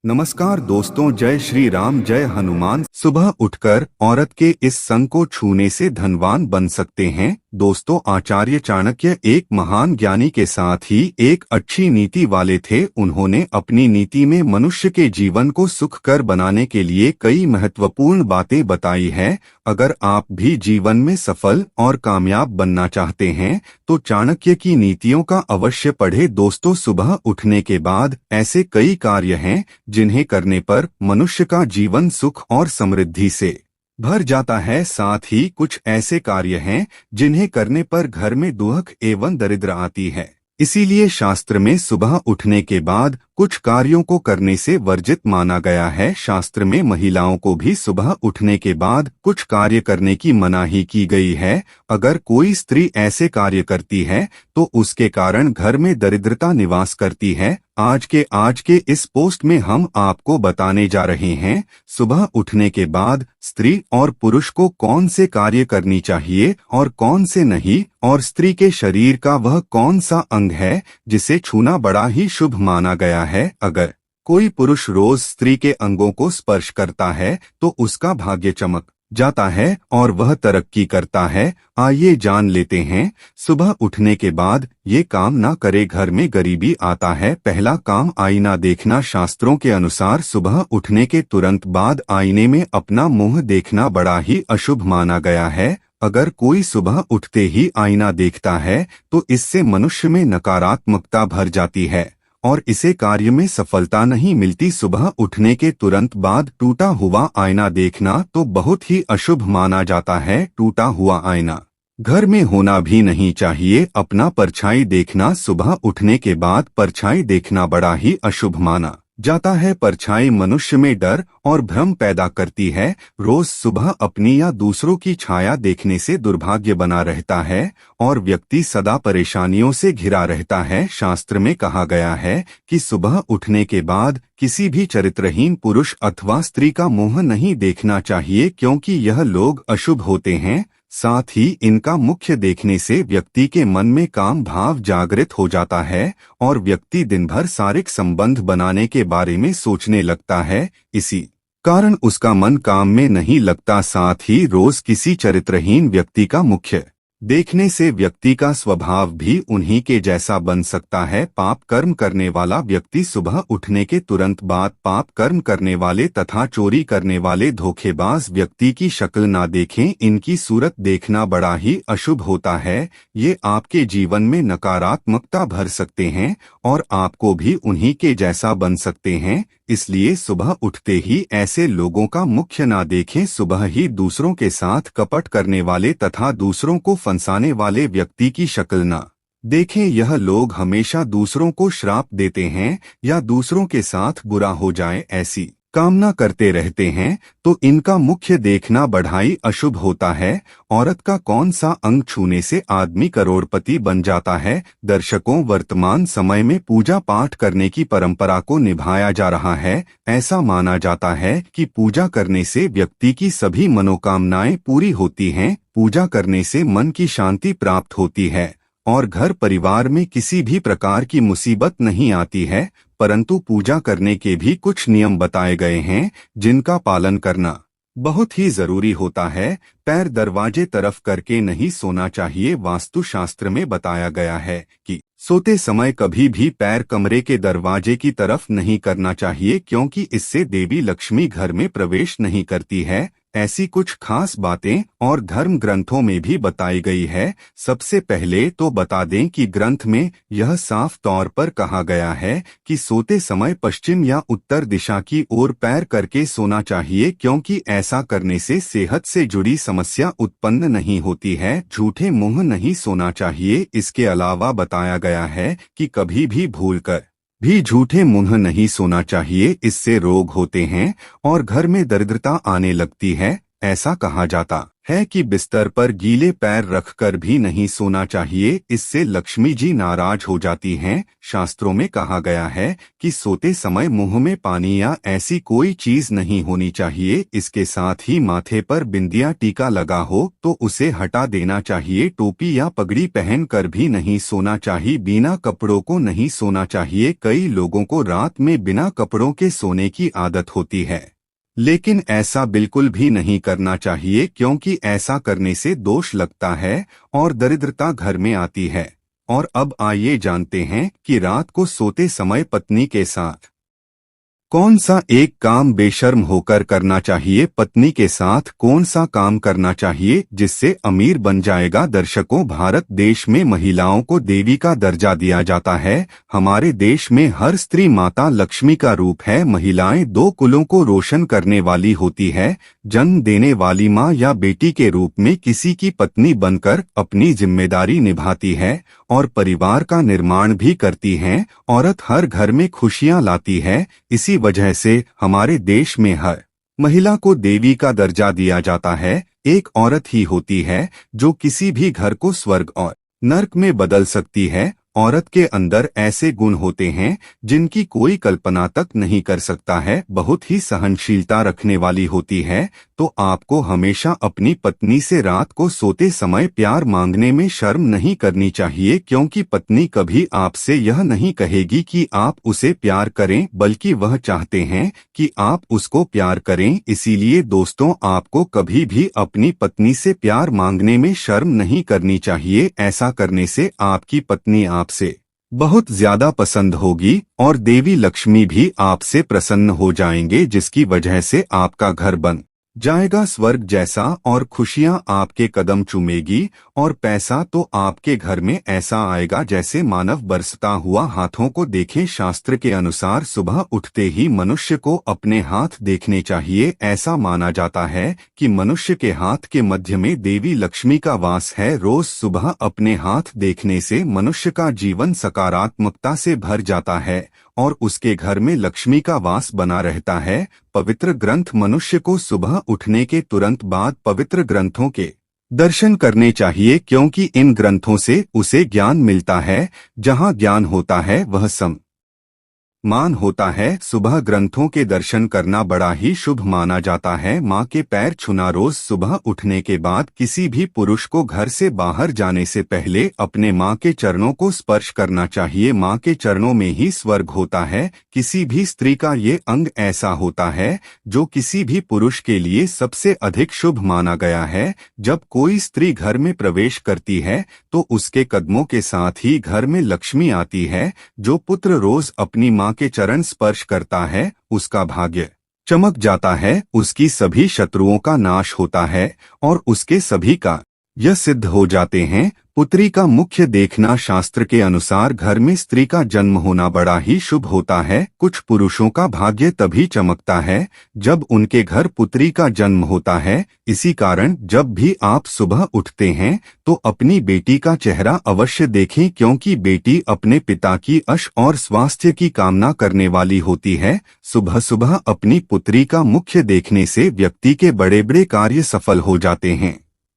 नमस्कार दोस्तों, जय श्री राम, जय हनुमान। सुबह उठकर औरत के इस संग को छूने से धनवान बन सकते हैं। दोस्तों, आचार्य चाणक्य एक महान ज्ञानी के साथ ही एक अच्छी नीति वाले थे। उन्होंने अपनी नीति में मनुष्य के जीवन को सुखकर बनाने के लिए कई महत्वपूर्ण बातें बताई है। अगर आप भी जीवन में सफल और कामयाब बनना चाहते हैं तो चाणक्य की नीतियों का अवश्य पढ़े। दोस्तों, सुबह उठने के बाद ऐसे कई कार्य हैं जिन्हें करने पर मनुष्य का जीवन सुख और समृद्धि से भर जाता है। साथ ही कुछ ऐसे कार्य हैं जिन्हें करने पर घर में दुख एवं दरिद्र आती है। इसीलिए शास्त्र में सुबह उठने के बाद कुछ कार्यों को करने से वर्जित माना गया है। शास्त्र में महिलाओं को भी सुबह उठने के बाद कुछ कार्य करने की मनाही की गई है। अगर कोई स्त्री ऐसे कार्य करती है तो उसके कारण घर में दरिद्रता निवास करती है। आज के इस पोस्ट में हम आपको बताने जा रहे हैं सुबह उठने के बाद स्त्री और पुरुष को कौन से कार्य करनी चाहिए और कौन से नहीं, और स्त्री के शरीर का वह कौन सा अंग है जिसे छूना बड़ा ही शुभ माना गया है। अगर कोई पुरुष रोज स्त्री के अंगों को स्पर्श करता है तो उसका भाग्य चमक जाता है और वह तरक्की करता है। आइए जान लेते हैं। सुबह उठने के बाद ये काम ना करे, घर में गरीबी आता है। पहला काम, आईना देखना। शास्त्रों के अनुसार सुबह उठने के तुरंत बाद आईने में अपना मुंह देखना बड़ा ही अशुभ माना गया है। अगर कोई सुबह उठते ही आईना देखता है तो इससे मनुष्य में नकारात्मकता भर जाती है और इसे कार्य में सफलता नहीं मिलती। सुबह उठने के तुरंत बाद टूटा हुआ आईना देखना तो बहुत ही अशुभ माना जाता है। टूटा हुआ आईना घर में होना भी नहीं चाहिए। अपना परछाई देखना। सुबह उठने के बाद परछाई देखना बड़ा ही अशुभ माना जाता है। परछाई मनुष्य में डर और भ्रम पैदा करती है। रोज सुबह अपनी या दूसरों की छाया देखने से दुर्भाग्य बना रहता है और व्यक्ति सदा परेशानियों से घिरा रहता है। शास्त्र में कहा गया है कि सुबह उठने के बाद किसी भी चरित्रहीन पुरुष अथवा स्त्री का मुंह नहीं देखना चाहिए, क्योंकि यह लोग अशुभ होते हैं। साथ ही इनका मुख्य देखने से व्यक्ति के मन में काम भाव जागृत हो जाता है और व्यक्ति दिन भर शारीरिक संबंध बनाने के बारे में सोचने लगता है। इसी कारण उसका मन काम में नहीं लगता। साथ ही रोज किसी चरित्रहीन व्यक्ति का मुख्य देखने से व्यक्ति का स्वभाव भी उन्हीं के जैसा बन सकता है। पाप कर्म करने वाला व्यक्ति सुबह उठने के तुरंत बाद पाप कर्म करने वाले तथा चोरी करने वाले धोखेबाज व्यक्ति की शक्ल ना देखें। इनकी सूरत देखना बड़ा ही अशुभ होता है। ये आपके जीवन में नकारात्मकता भर सकते हैं और आपको भी उन्हीं के जैसा बन सकते हैं। इसलिए सुबह उठते ही ऐसे लोगों का मुख्य ना देखें। सुबह ही दूसरों के साथ कपट करने वाले तथा दूसरों को फंसाने वाले व्यक्ति की शक्ल ना देखें। यह लोग हमेशा दूसरों को श्राप देते हैं या दूसरों के साथ बुरा हो जाए ऐसी कामना करते रहते हैं, तो इनका मुख्य देखना बढ़ाई अशुभ होता है। औरत का कौन सा अंग छूने से आदमी करोड़पति बन जाता है। दर्शकों, वर्तमान समय में पूजा पाठ करने की परंपरा को निभाया जा रहा है। ऐसा माना जाता है कि पूजा करने से व्यक्ति की सभी मनोकामनाएं पूरी होती हैं। पूजा करने से मन की शांति प्राप्त होती है और घर परिवार में किसी भी प्रकार की मुसीबत नहीं आती है। परंतु पूजा करने के भी कुछ नियम बताए गए हैं जिनका पालन करना बहुत ही जरूरी होता है। पैर दरवाजे तरफ करके नहीं सोना चाहिए। वास्तु शास्त्र में बताया गया है कि सोते समय कभी भी पैर कमरे के दरवाजे की तरफ नहीं करना चाहिए, क्योंकि इससे देवी लक्ष्मी घर में प्रवेश नहीं करती है। ऐसी कुछ खास बातें और धर्म ग्रंथों में भी बताई गई है। सबसे पहले तो बता दें कि ग्रंथ में यह साफ तौर पर कहा गया है कि सोते समय पश्चिम या उत्तर दिशा की ओर पैर करके सोना चाहिए, क्योंकि ऐसा करने से सेहत से जुड़ी समस्या उत्पन्न नहीं होती है। झूठे मुंह नहीं सोना चाहिए। इसके अलावा बताया गया है कि कभी भी भूलकर भी झूठे मुंह नहीं सोना चाहिए। इससे रोग होते हैं और घर में दरिद्रता आने लगती है। ऐसा कहा जाता है कि बिस्तर पर गीले पैर रखकर भी नहीं सोना चाहिए, इससे लक्ष्मी जी नाराज हो जाती हैं। शास्त्रों में कहा गया है कि सोते समय मुंह में पानी या ऐसी कोई चीज नहीं होनी चाहिए। इसके साथ ही माथे पर बिंदिया टीका लगा हो तो उसे हटा देना चाहिए। टोपी या पगड़ी पहनकर भी नहीं सोना चाहिए। बिना कपड़ों को नहीं सोना चाहिए। कई लोगों को रात में बिना कपड़ों के सोने की आदत होती है, लेकिन ऐसा बिल्कुल भी नहीं करना चाहिए, क्योंकि ऐसा करने से दोष लगता है और दरिद्रता घर में आती है। और अब आइए जानते हैं कि रात को सोते समय पत्नी के साथ कौन सा एक काम बेशर्म होकर करना चाहिए। पत्नी के साथ कौन सा काम करना चाहिए जिससे अमीर बन जाएगा। दर्शकों, भारत देश में महिलाओं को देवी का दर्जा दिया जाता है। हमारे देश में हर स्त्री माता लक्ष्मी का रूप है। महिलाएं दो कुलों को रोशन करने वाली होती है। जन्म देने वाली माँ या बेटी के रूप में किसी की पत्नी बनकर अपनी जिम्मेदारी निभाती है और परिवार का निर्माण भी करती हैं। औरत हर घर में खुशियां लाती है। इसी वजह से हमारे देश में हर महिला को देवी का दर्जा दिया जाता है। एक औरत ही होती है जो किसी भी घर को स्वर्ग और नर्क में बदल सकती है। औरत के अंदर ऐसे गुण होते हैं जिनकी कोई कल्पना तक नहीं कर सकता है। बहुत ही सहनशीलता रखने वाली होती है। तो आपको हमेशा अपनी पत्नी से रात को सोते समय प्यार मांगने में शर्म नहीं करनी चाहिए, क्योंकि पत्नी कभी आपसे यह नहीं कहेगी कि आप उसे प्यार करें, बल्कि वह चाहते हैं कि आप उसको प्यार करें। इसीलिए दोस्तों, आपको कभी भी अपनी पत्नी से प्यार मांगने में शर्म नहीं करनी चाहिए। ऐसा करने से आपकी पत्नी आपसे बहुत ज्यादा पसंद होगी और देवी लक्ष्मी भी आपसे प्रसन्न हो जाएंगे, जिसकी वजह से आपका घर बन जाएगा स्वर्ग जैसा और खुशियां आपके कदम चूमेगी। और पैसा तो आपके घर में ऐसा आएगा जैसे मानव बरसता हुआ। हाथों को देखें। शास्त्र के अनुसार सुबह उठते ही मनुष्य को अपने हाथ देखने चाहिए। ऐसा माना जाता है कि मनुष्य के हाथ के मध्य में देवी लक्ष्मी का वास है। रोज सुबह अपने हाथ देखने से मनुष्य का जीवन सकारात्मकता से भर जाता है और उसके घर में लक्ष्मी का वास बना रहता है। पवित्र ग्रंथ मनुष्य को सुबह उठने के तुरंत बाद पवित्र ग्रंथों के दर्शन करने चाहिए, क्योंकि इन ग्रंथों से उसे ज्ञान मिलता है। जहाँ ज्ञान होता है वह मान होता है। सुबह ग्रंथों के दर्शन करना बड़ा ही शुभ माना जाता है। माँ के पैर छूना। रोज सुबह उठने के बाद किसी भी पुरुष को घर से बाहर जाने से पहले अपने माँ के चरणों को स्पर्श करना चाहिए। माँ के चरणों में ही स्वर्ग होता है। किसी भी स्त्री का ये अंग ऐसा होता है जो किसी भी पुरुष के लिए सबसे अधिक शुभ माना गया है। जब कोई स्त्री घर में प्रवेश करती है तो उसके कदमों के साथ ही घर में लक्ष्मी आती है। जो पुत्र रोज अपनी माँ के चरण स्पर्श करता है उसका भाग्य चमक जाता है, उसकी सभी शत्रुओं का नाश होता है और उसके सभी का यह सिद्ध हो जाते हैं। पुत्री का मुख्य देखना। शास्त्र के अनुसार घर में स्त्री का जन्म होना बड़ा ही शुभ होता है। कुछ पुरुषों का भाग्य तभी चमकता है जब उनके घर पुत्री का जन्म होता है। इसी कारण जब भी आप सुबह उठते हैं तो अपनी बेटी का चेहरा अवश्य देखें, क्योंकि बेटी अपने पिता की यश और स्वास्थ्य की कामना करने वाली होती है। सुबह सुबह अपनी पुत्री का मुख्य देखने से व्यक्ति के बड़े बड़े कार्य सफल हो जाते हैं।